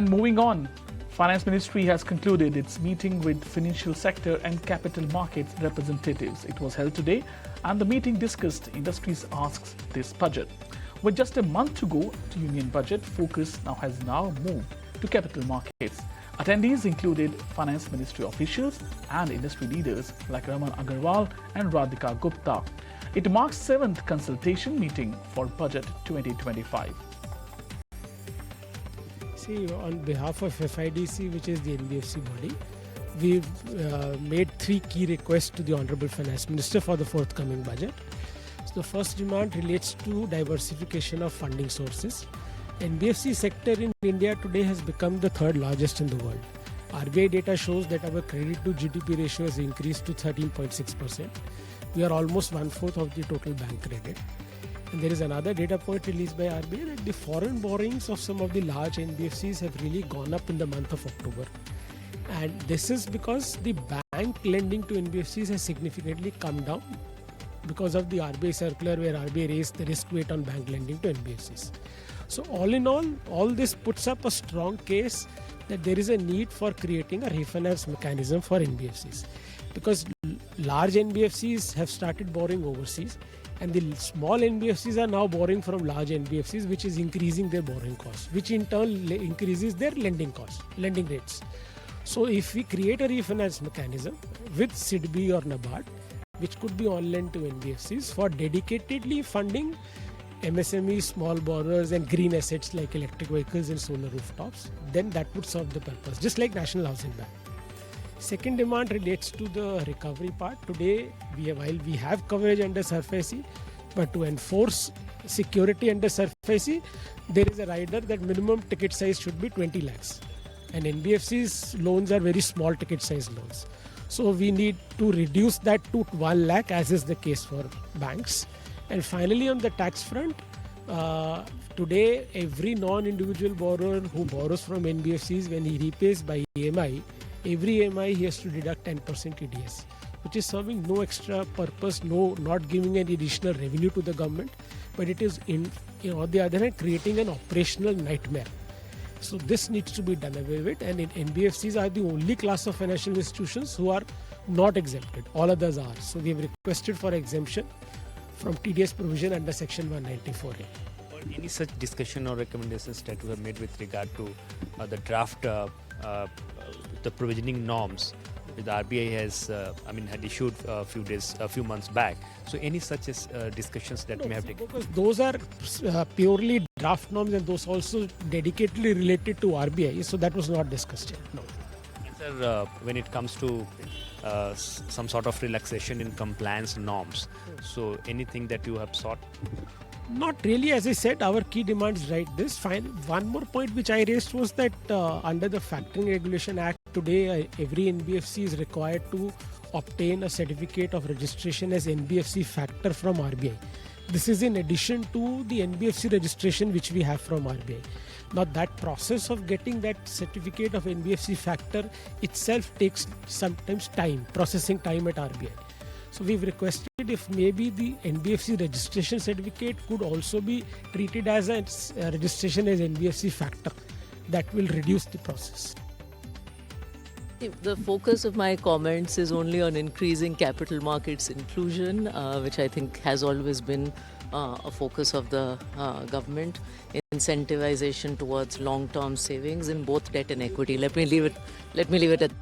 And moving on, Finance Ministry has concluded its meeting with financial sector and capital markets representatives. It was held today, and the meeting discussed industry's asks this budget. With just a month to go to Union budget, focus has moved to capital markets. Attendees included Finance Ministry officials and industry leaders like Raman Agarwal and Radhika Gupta. It marks 7th consultation meeting for Budget 2025. See, on behalf of FIDC, which is the NBFC body, we've made 3 key requests to the Honorable Finance Minister for the forthcoming budget. So the first demand relates to diversification of funding sources. NBFC sector in India today has become the 3rd largest in the world. RBI data shows that our credit to GDP ratio has increased to 13.6%. We are almost 1/4 of the total bank credit. And there is another data point released by RBI that the foreign borrowings of some of the large NBFCs have really gone up in the month of October. And this is because the bank lending to NBFCs has significantly come down because of the RBI circular where RBI raised the risk weight on bank lending to NBFCs. So all in all this puts up a strong case that there is a need for creating a refinance mechanism for NBFCs, because large NBFCs have started borrowing overseas and the small NBFCs are now borrowing from large NBFCs, which is increasing their borrowing costs, which in turn increases their lending rates. So if we create a refinance mechanism with SIDBI or NABARD, which could be on lend to NBFCs for dedicatedly funding MSMEs, small borrowers and green assets like electric vehicles and solar rooftops, then that would serve the purpose, just like National Housing Bank. Second demand relates to the recovery part. Today, while we have coverage under SARFAESI, but to enforce security under SARFAESI, there is a rider that minimum ticket size should be 20 lakhs. And NBFC's loans are very small ticket size loans. So we need to reduce that to 1 lakh, as is the case for banks. And finally, on the tax front, today every non-individual borrower who borrows from NBFCs, when he repays by EMI, every EMI he has to deduct 10% TDS, which is serving no extra purpose, not giving any additional revenue to the government, but it is on the other hand creating an operational nightmare. So this needs to be done away with, and NBFCs are the only class of financial institutions who are not exempted. All others are. So we have requested for exemption from TDS provision under Section 194A. Or any such discussion or recommendations that were made with regard to the draft, the provisioning norms that the RBI had issued a few months back. So any such discussions that may have taken? Because those are purely draft norms and those also dedicatedly related to RBI. So that was not discussed yet. No. And sir, when it comes to some sort of relaxation in compliance norms, so anything that you have sought? Not really. As I said, our key demands right this. Fine. One more point which I raised was that under the Factoring Regulation Act today, every NBFC is required to obtain a certificate of registration as NBFC factor from RBI. This is in addition to the NBFC registration which we have from RBI. Now that process of getting that certificate of NBFC factor itself takes sometimes time, processing time at RBI. So we've requested if maybe the NBFC registration certificate could also be treated as a registration as NBFC factor. That will reduce the process. The focus of my comments is only on increasing capital markets inclusion, which I think has always been a focus of the government. Incentivization towards long-term savings in both debt and equity. Let me leave it at